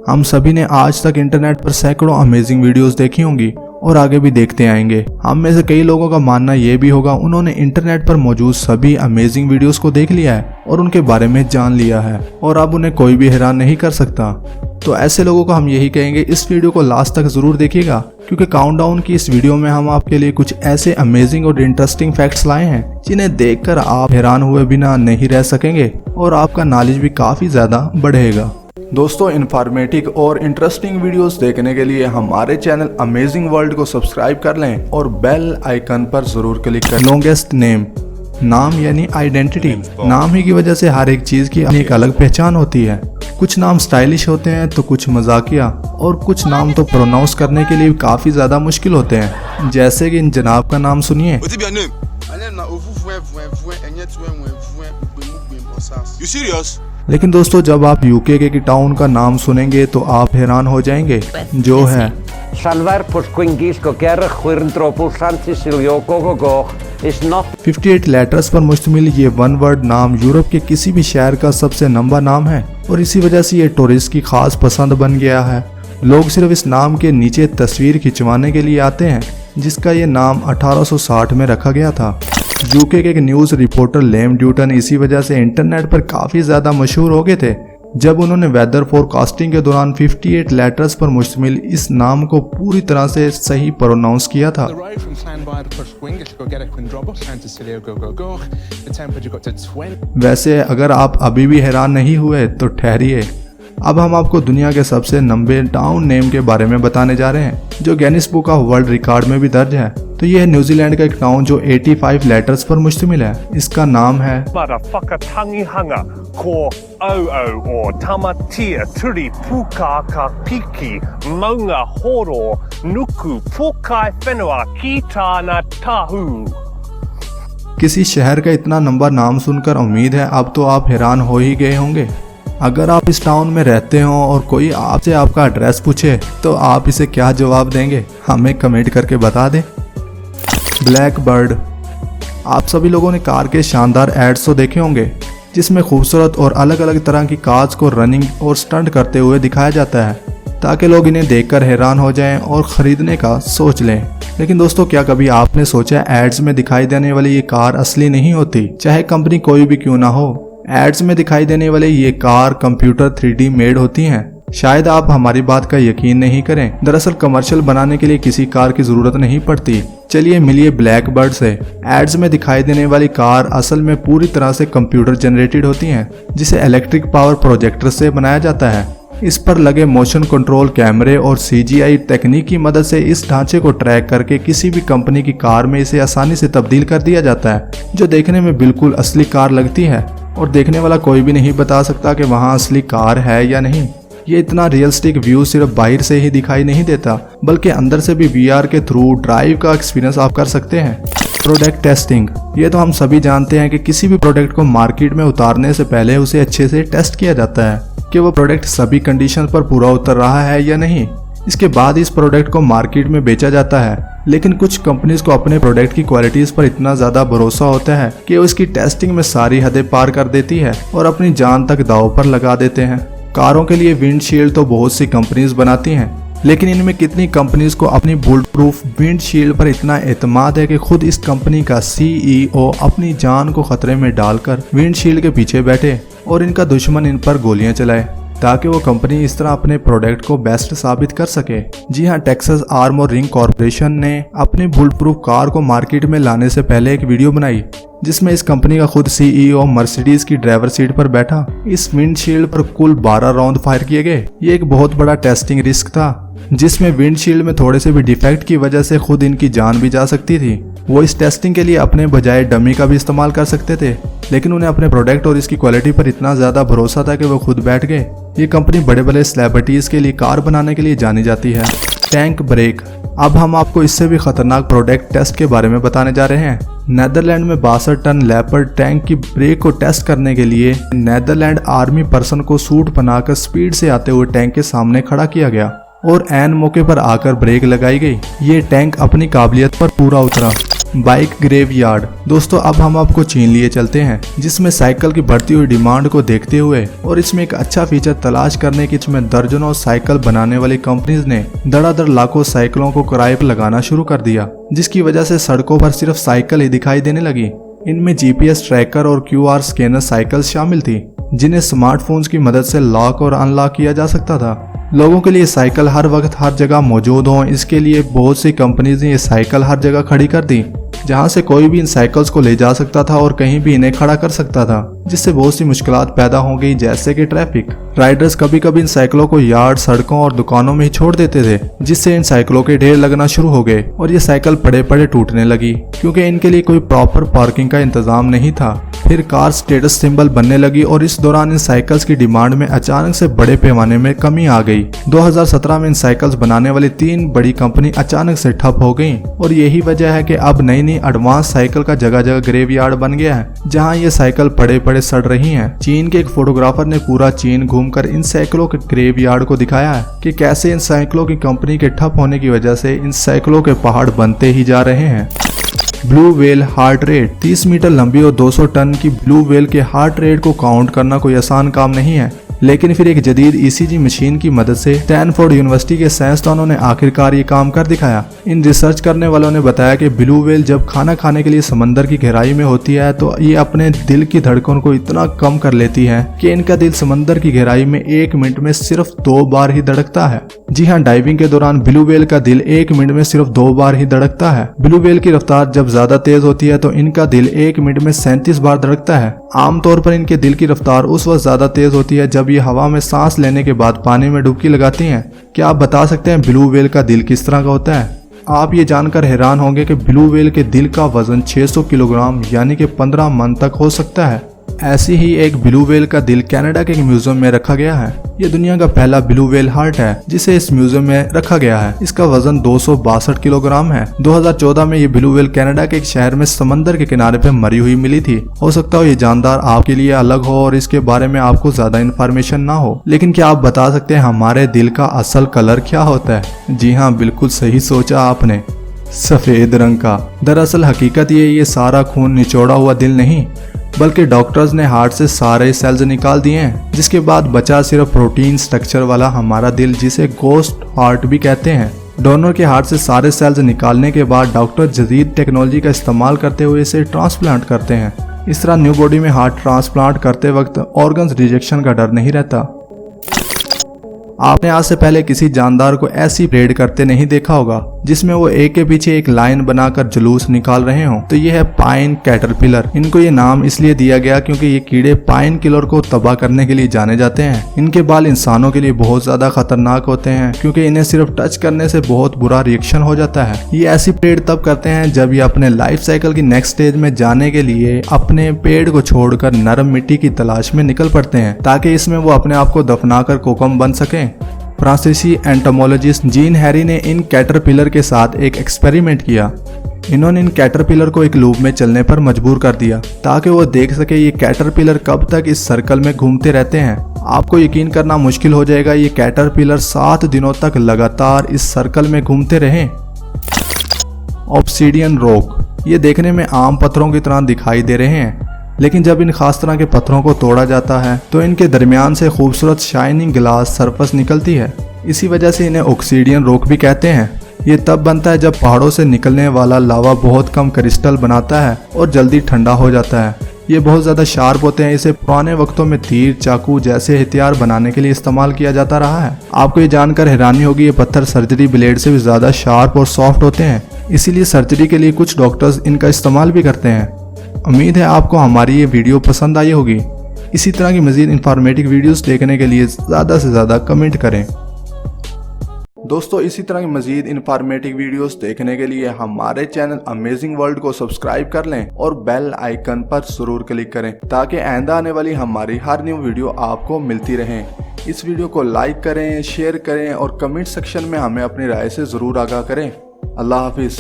हम सभी ने आज तक इंटरनेट पर सैकड़ों अमेजिंग वीडियोस देखी होंगी और आगे भी देखते आएंगे। हम में से कई लोगों का मानना ये भी होगा उन्होंने इंटरनेट पर मौजूद सभी अमेजिंग वीडियोस को देख लिया है और उनके बारे में जान लिया है और अब उन्हें कोई भी हैरान नहीं कर सकता। तो ऐसे लोगों को हम यही कहेंगे इस वीडियो को लास्ट तक जरूर देखिएगा, क्योंकि काउंटडाउन की इस वीडियो में हम आपके लिए कुछ ऐसे अमेजिंग और इंटरेस्टिंग फैक्ट्स लाए हैं जिन्हें देखकर आप हैरान हुए बिना नहीं रह सकेंगे और आपका नॉलेज भी काफी ज्यादा बढ़ेगा। दोस्तों, इन्फॉर्मेटिव और इंटरेस्टिंग वीडियोस देखने के लिए हमारे चैनल अमेजिंग वर्ल्ड को सब्सक्राइब कर लें और बेल आइकन पर जरूर क्लिक करें। लॉन्गेस्ट नेम, नाम यानी आइडेंटिटी। नाम ही की वजह से हर एक चीज की अपनी एक अलग पहचान होती है। कुछ नाम स्टाइलिश होते हैं तो कुछ मजाकिया और कुछ नाम तो प्रोनाउंस करने के लिए काफी ज्यादा मुश्किल होते हैं। जैसे कि इन जनाब का नाम सुनिए। लेकिन दोस्तों, जब आप यूके के टाउन का नाम सुनेंगे तो आप हैरान हो जाएंगे, जो है Salvar pos quinquis coquer huirntropus is not 58 letters पर मुश्तमिल ये वन वर्ड नाम यूरोप के किसी भी शहर का सबसे लंबा नाम है और इसी वजह से ये टूरिस्ट की खास पसंद बन गया है। लोग सिर्फ इस नाम के नीचे तस्वीर खिंचवाने के लिए आते हैं, जिसका ये नाम 1860 में रखा गया था। यूके के एक न्यूज रिपोर्टर लेम ड्यूटन इसी वजह से इंटरनेट पर काफी ज्यादा मशहूर हो गए थे जब उन्होंने वेदर फोरकास्टिंग के दौरान 58 लेटर्स पर मुश्तमिल इस नाम को पूरी तरह से सही प्रोनाउंस किया था। वैसे अगर आप अभी भी हैरान नहीं हुए तो ठहरिए, अब हम आपको दुनिया के सबसे लंबे टाउन नेम के बारे में बताने जा रहे हैं जो Guinness book of world record में भी दर्ज है। तो ये है न्यूजीलैंड का एक टाउन जो 85 लेटर्स पर मुश्तमिल है। इसका नाम है किसी शहर का इतना लंबा नाम सुनकर उम्मीद है अब तो आप हैरान हो ही गए होंगे। अगर आप इस टाउन में रहते हो और कोई आपसे आपका एड्रेस पूछे तो आप इसे क्या जवाब देंगे, हमें कमेंट करके बता दें। Black bird. आप सभी लोगों ने कार के शानदार एड्स तो देखे होंगे जिसमें खूबसूरत और अलग अलग तरह की कार्स को रनिंग और स्टंट करते हुए दिखाया जाता है ताकि लोग इन्हें देखकर हैरान हो जाएं और खरीदने का सोच लें। लेकिन दोस्तों, क्या कभी आपने सोचा एड्स में दिखाई देने वाली ये कार असली नहीं होती, चाहे कंपनी कोई भी क्यों ना हो। एड्स में दिखाई देने वाले ये कार कंप्यूटर 3D मेड होती हैं। शायद आप हमारी बात का यकीन नहीं करें, दरअसल कमर्शियल बनाने के लिए किसी कार की जरूरत नहीं पड़ती। चलिए मिलिए ब्लैक बर्ड से। एड्स में दिखाई देने वाली कार असल में पूरी तरह से कंप्यूटर जनरेटेड होती हैं, जिसे इलेक्ट्रिक पावर प्रोजेक्टर से बनाया जाता है। इस पर लगे मोशन कंट्रोल कैमरे और CGI तकनीक की मदद से इस ढांचे को ट्रैक करके किसी भी कंपनी की कार में इसे आसानी से तब्दील कर दिया जाता है, जो देखने में बिल्कुल असली कार लगती है और देखने वाला कोई भी नहीं बता सकता कि वहाँ असली कार है या नहीं। ये इतना रियलिस्टिक व्यू सिर्फ बाहर से ही दिखाई नहीं देता, बल्कि अंदर से भी VR के थ्रू ड्राइव का एक्सपीरियंस आप कर सकते हैं। Product testing. ये तो हम सभी जानते हैं कि किसी भी प्रोडक्ट को मार्केट में उतारने से पहले उसे अच्छे से टेस्ट किया जाता है कि वो प्रोडक्ट सभी कंडीशन पर पूरा उतर रहा है या नहीं। इसके बाद इस प्रोडक्ट को मार्केट में बेचा जाता है। लेकिन कुछ कंपनीज को अपने प्रोडक्ट की क्वालिटीज पर इतना ज्यादा भरोसा होता है कि वो इसकी टेस्टिंग में सारी हदें पार कर देती है और अपनी जान तक दांव पर लगा देते हैं। कारों के लिए विंडशील्ड तो बहुत सी कंपनीज बनाती हैं, लेकिन इनमें कितनी कंपनीज को अपनी बुलेट प्रूफ विंडशील्ड पर इतना एतमाद है कि खुद इस कंपनी का CEO अपनी जान को खतरे में डालकर विंडशील्ड के पीछे बैठे और इनका दुश्मन इन पर गोलियां चलाए ताकि वो कंपनी इस तरह अपने प्रोडक्ट को बेस्ट साबित कर सके। जी हाँ, टेक्सास आर्म और रिंग कॉर्पोरेशन ने अपनी बुलेट प्रूफ कार को मार्केट में लाने से पहले एक वीडियो बनाई जिसमें इस कंपनी का खुद CEO मर्सिडीज की ड्राइवर सीट पर बैठा इस विंडशील्ड पर कुल 12 राउंड फायर किए गए। ये एक बहुत बड़ा टेस्टिंग रिस्क था जिसमें विंडशील्ड में थोड़े से भी डिफेक्ट की वजह से खुद इनकी जान भी जा सकती थी। वो इस टेस्टिंग के लिए अपने बजाय डमी का भी इस्तेमाल कर सकते थे, लेकिन उन्हें अपने प्रोडक्ट और इसकी क्वालिटी पर इतना ज्यादा भरोसा था कि वो खुद बैठ गए। ये कंपनी बड़े बड़े सेलिब्रिटीज के लिए कार बनाने के लिए जानी जाती है। Tank break. अब हम आपको इससे भी खतरनाक प्रोडक्ट टेस्ट के बारे में बताने जा रहे हैं। नेदरलैंड में 62 टन लेपर्ड टैंक की ब्रेक को टेस्ट करने के लिए नेदरलैंड आर्मी पर्सन को सूट बनाकर स्पीड से आते हुए टैंक के सामने खड़ा किया गया और ऐन मौके पर आकर ब्रेक लगाई गई। ये टैंक अपनी काबिलियत पर पूरा उतरा। Bike graveyard. दोस्तों अब हम आपको चीन लिए चलते हैं, जिसमें साइकिल की बढ़ती हुई डिमांड को देखते हुए और इसमें एक अच्छा फीचर तलाश करने की इसमें दर्जनों साइकिल बनाने वाली कंपनीज ने धड़ाधड़ लाखों साइकिलों को किराए पर लगाना शुरू कर दिया, जिसकी वजह से सड़कों पर सिर्फ साइकिल ही दिखाई देने लगी। इनमें GPS ट्रैकर और QR स्कैनर साइकिल शामिल थी, जिन्हें स्मार्टफोन्स की मदद से लॉक और अनलॉक किया जा सकता था। लोगों के लिए साइकिल हर वक्त हर जगह मौजूद हो, इसके लिए बहुत सी कंपनीज ने ये साइकिल हर जगह खड़ी कर दी, जहां से कोई भी इन साइकिल्स को ले जा सकता था और कहीं भी इन्हें खड़ा कर सकता था, जिससे बहुत सी मुश्किलात पैदा हो गई, जैसे कि ट्रैफिक। राइडर्स कभी कभी इन साइकिलों को यार्ड, सड़कों और दुकानों में ही छोड़ देते थे, जिससे इन साइकिलों के ढेर लगना शुरू हो गए और ये साइकिल पड़े पड़े टूटने लगी, क्योंकि इनके लिए कोई प्रॉपर पार्किंग का इंतजाम नहीं था। फिर कार स्टेटस सिंबल बनने लगी और इस दौरान इन साइकिल्स की डिमांड में अचानक से बड़े पैमाने में कमी आ गई। 2017 में इन साइकिल्स बनाने वाली 3 बड़ी कंपनी अचानक से ठप हो गईं और यही वजह है कि अब नई नई एडवांस साइकिल का जगह जगह ग्रेवयार्ड बन गया है, जहां ये साइकिल पड़े पड़े सड़ रही हैं। चीन के एक फोटोग्राफर ने पूरा चीन घूमकर इन साइकिलों के ग्रेवयार्ड को दिखाया है कि कैसे इन साइकिलों की कंपनी के ठप होने की वजह से इन साइकिलों के पहाड़ बनते ही जा रहे हैं। Blue whale heart rate. 30 metre लंबी और 200 टन की ब्लू व्हेल के हार्ट रेट को काउंट करना कोई आसान काम नहीं है, लेकिन फिर एक जदीद ECG मशीन की मदद से स्टैनफोर्ड यूनिवर्सिटी के साइंसदानों ने आखिरकार ये काम कर दिखाया। इन रिसर्च करने वालों ने बताया कि ब्लू व्हेल जब खाना खाने के लिए समंदर की गहराई में होती है तो ये अपने दिल की धड़कन को इतना कम कर लेती है कि इनका दिल समंदर की गहराई में 1 मिनट में सिर्फ 2 बार ही धड़कता है। जी हाँ, डाइविंग के दौरान ब्लू व्हेल का दिल 1 मिनट में सिर्फ 2 बार ही धड़कता है। ब्लू व्हेल की रफ्तार जब ज्यादा तेज होती है तो इनका दिल 1 मिनट में 37 बार धड़कता है। आमतौर पर इनके दिल की रफ्तार उस वक्त ज्यादा तेज होती है जब ये हवा में सांस लेने के बाद पानी में डुबकी लगाती हैं। क्या आप बता सकते हैं ब्लू व्हेल का दिल किस तरह का होता है? आप ये जानकर हैरान होंगे कि ब्लू व्हेल के दिल का वजन 600 किलोग्राम यानी कि 15 मन तक हो सकता है। ऐसी ही एक ब्लू व्हेल का दिल कनाडा के एक म्यूजियम में रखा गया है। ये दुनिया का पहला ब्लू व्हेल हार्ट है जिसे इस म्यूजियम में रखा गया है। इसका वजन 262 किलोग्राम है। 2014 में ये ब्लू व्हेल कनाडा के एक शहर में समंदर के किनारे पे मरी हुई मिली थी। हो सकता हो ये जानदार आपके लिए अलग हो और इसके बारे में आपको ज्यादा इन्फॉर्मेशन ना हो, लेकिन क्या आप बता सकते हैं हमारे दिल का असल कलर क्या होता है? जी हाँ, बिल्कुल सही सोचा आपने, सफेद रंग का। दरअसल हकीकत ये सारा खून निचोड़ा हुआ दिल नहीं, बल्कि डॉक्टर्स ने हार्ट से सारे सेल्स निकाल दिए हैं, जिसके बाद बचा सिर्फ प्रोटीन स्ट्रक्चर वाला हमारा दिल, जिसे गोस्ट हार्ट भी कहते हैं। डोनर के हार्ट से सारे सेल्स निकालने के बाद डॉक्टर जदीद टेक्नोलॉजी का इस्तेमाल करते हुए इसे ट्रांसप्लांट करते हैं। इस तरह न्यू बॉडी में हार्ट ट्रांसप्लांट करते वक्त ऑर्गन्स रिजेक्शन का डर नहीं रहता। आपने आज से पहले किसी जानदार को ऐसी परेड करते नहीं देखा होगा जिसमें वो एक के पीछे एक लाइन बनाकर जुलूस निकाल रहे हों। तो ये है पाइन कैटरपिलर। इनको ये नाम इसलिए दिया गया क्योंकि ये कीड़े पाइन किलर को तबाह करने के लिए जाने जाते हैं। इनके बाल इंसानों के लिए बहुत ज्यादा खतरनाक होते हैं क्योंकि इन्हें सिर्फ टच करने से बहुत बुरा रिएक्शन हो जाता है। ये ऐसी परेड तब करते हैं जब ये अपने लाइफ साइकिल की नेक्स्ट स्टेज में जाने के लिए अपने पेड़ को छोड़कर नरम मिट्टी की तलाश में निकल पड़ते हैं, ताकि इसमें वो अपने आप को दफनाकर कोकम बन सके। फ्रांसीसी एंटोमोलॉजिस्ट जीन हैरी ने इन कैटरपिलर के साथ एक एक्सपेरिमेंट किया। इन्होंने इन कैटरपिलर को एक लूप में चलने पर मजबूर कर दिया ताकि वो देख सके ये कैटरपिलर कब तक इस सर्कल में घूमते रहते हैं। आपको यकीन करना मुश्किल हो जाएगा, ये कैटरपिलर 7 दिनों तक लगातार इस सर्कल में घूमते रहे। Obsidian rock. ये देखने में आम पत्थरों की तरह दिखाई दे रहे हैं, लेकिन जब इन खास तरह के पत्थरों को तोड़ा जाता है तो इनके दरमियान से खूबसूरत शाइनिंग ग्लास सरफेस निकलती है। इसी वजह से इन्हें ऑब्सीडियन रॉक भी कहते हैं। ये तब बनता है जब पहाड़ों से निकलने वाला लावा बहुत कम क्रिस्टल बनाता है और जल्दी ठंडा हो जाता है। ये बहुत ज़्यादा शार्प होते हैं। इसे पुराने वक्तों में तीर, चाकू जैसे हथियार बनाने के लिए इस्तेमाल किया जाता रहा है। आपको ये जानकर हैरानी होगी, ये पत्थर सर्जरी ब्लेड से भी ज़्यादा शार्प और सॉफ्ट होते हैं, इसीलिए सर्जरी के लिए कुछ डॉक्टर्स इनका इस्तेमाल भी करते हैं। उम्मीद है आपको हमारी ये वीडियो पसंद आई होगी। इसी तरह की मज़ीद इंफॉर्मेटिव वीडियोस देखने के लिए ज़्यादा से ज़्यादा कमेंट करें। दोस्तों, इसी तरह की मज़ीद इंफॉर्मेटिव वीडियोस देखने के लिए हमारे चैनल अमेजिंग वर्ल्ड को सब्सक्राइब कर लें और बेल आइकन पर ज़रूर क्लिक करें ताकि आइंदा आने वाली हमारी हर न्यू वीडियो आपको मिलती रहे। इस वीडियो को लाइक करें, शेयर करें और कमेंट सेक्शन में हमें अपनी राय से ज़रूर आगाह करें। अल्लाह हाफिज़।